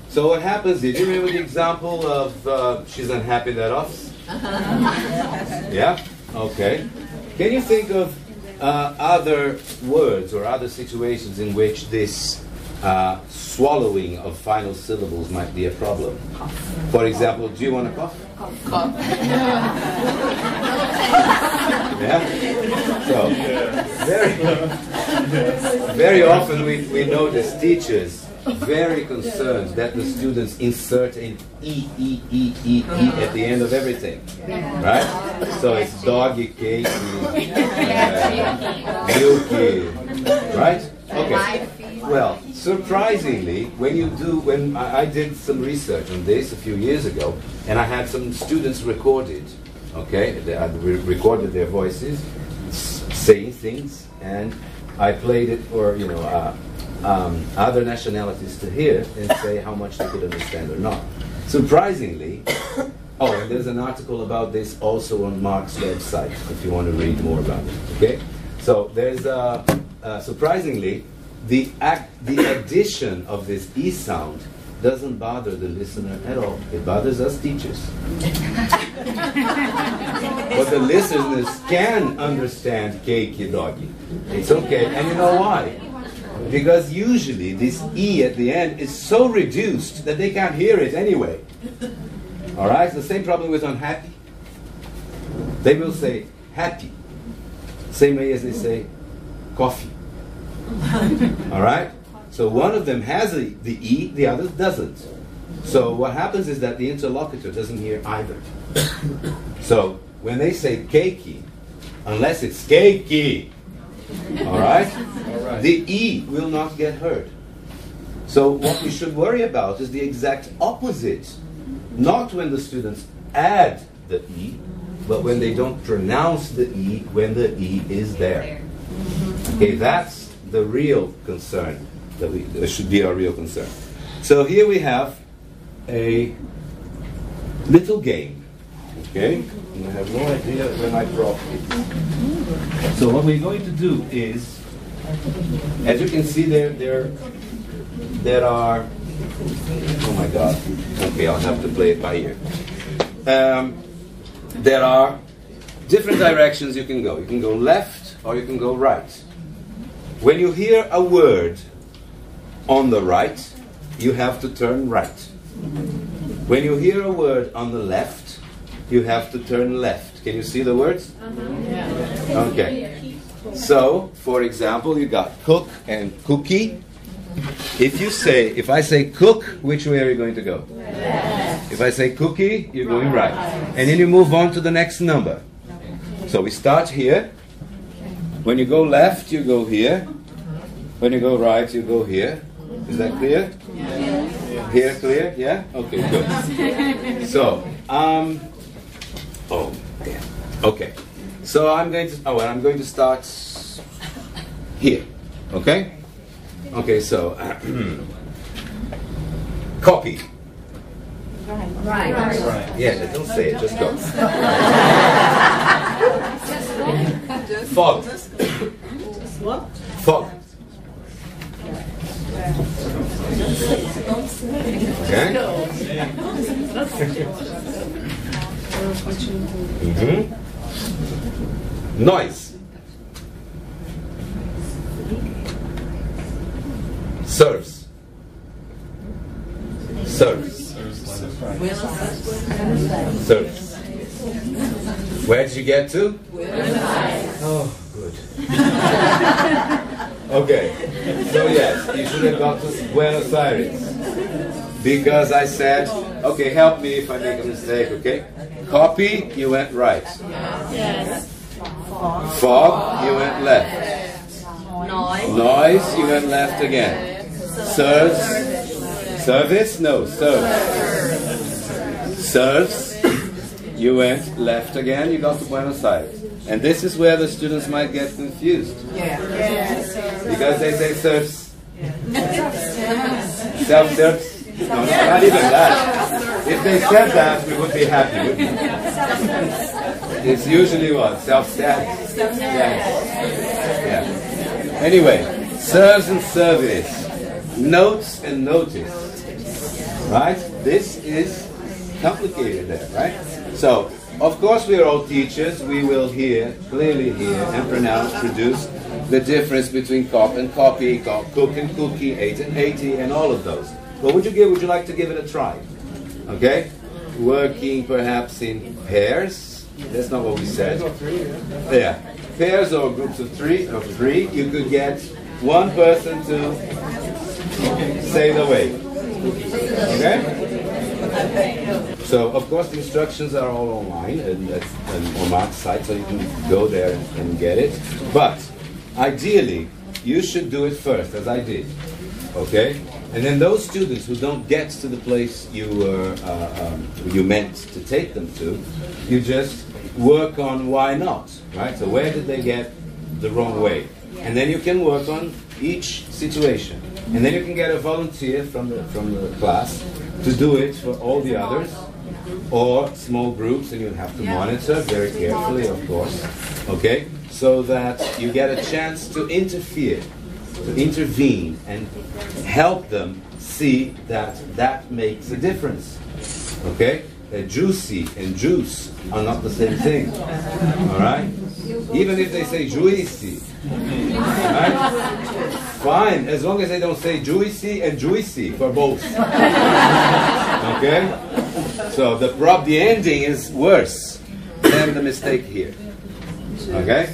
So what happens, did you remember the example of she's unhappy that offs? Yeah? Okay. Can you think of other words or other situations in which this swallowing of final syllables might be a problem? For example, do you want to cough? Cough. Yeah? So, very often we notice teachers very concerned that the students insert an E at the end of everything. Right? So it's doggy, cake, milky, right? Okay. Well, surprisingly, when I did some research on this a few years ago, and I had some students recorded, okay, they had recorded their voices, saying things, and I played it for, other nationalities to hear and say how much they could understand or not. Surprisingly, and there's an article about this also on Mark's website if you want to read more about it, okay? So there's, surprisingly, the addition of this E sound doesn't bother the listener at all. It bothers us teachers. But the listeners can understand cakey doggy. It's okay. And you know why? Because usually this E at the end is so reduced that they can't hear it anyway. Alright? It's the same problem with unhappy. They will say happy. Same way as they say coffee. Alright? So one of them has the E, the other doesn't. So what happens is that the interlocutor doesn't hear either. So when they say cakey, unless it's cakey, alright, the E will not get heard. So what we should worry about is the exact opposite. Not when the students add the E, but when they don't pronounce the E when the E is there. Okay, that's the real concern. That should be our real concern. So here we have a little game. Okay? And I have no idea where my prop is. So what we're going to do is, as you can see there are, oh my God, okay, I'll have to play it by ear. There are different directions you can go. You can go left or you can go right. When you hear a word on the right, you have to turn right. When you hear a word on the left, you have to turn left. Can you see the words? Yeah. Okay. So, for example, you got cook and cookie. If I say cook, which way are you going to go? Left. If I say cookie, you're going right. And then you move on to the next number. So we start here. When you go left, you go here. When you go right, you go here. Is that clear? Yeah. Here clear? Yeah? Okay, good. So, okay. So I'm going to start here. Okay? Okay, so copy. Right. Yeah, don't say it, just go. Fog. What? Fog. Okay? Noise. Serves. Serves. Serves. Where did you get to? Oh, good. Okay. So yes, you should have got to Buenos Aires. Because I said, okay, help me if I make a mistake, okay? Copy, you went right. Yes. Fog, you went left. Noise, you went left again. Serves. Service? No, serves. Serves, you went left again, you got to Buenos Aires. And this is where the students might get confused. Because they say serves. Self-serves. No, not even that. If they said that, we would be happy, wouldn't we? It's usually what? Self-serve. Yeah. Anyway, serves and service. Notes and notice. Right? This is complicated there, right? So, of course we are all teachers. We will clearly hear and produce the difference between cop and copy, cook and cookie, 8 and 80, and all of those. But would you like to give it a try? Okay? Working perhaps in pairs. That's not what we said. Yeah. Pairs or groups of three. You could get one person to say the way. Okay? So, of course, the instructions are all online and on Mark's site, so you can go there and get it. But, ideally, you should do it first, as I did. Okay? And then those students who don't get to the place you meant to take them to, you just work on why not, right? So where did they get the wrong way? And then you can work on each situation. And then you can get a volunteer from the class to do it for all the others, or small groups, and you have to monitor very carefully, of course, okay? So that you get a chance to intervene, and help them see that makes a difference, okay? Juicy and juice are not the same thing, all right? Even if they say juicy, right? Fine, as long as they don't say juicy and juicy for both. Okay? So the ending is worse than the mistake here. Okay?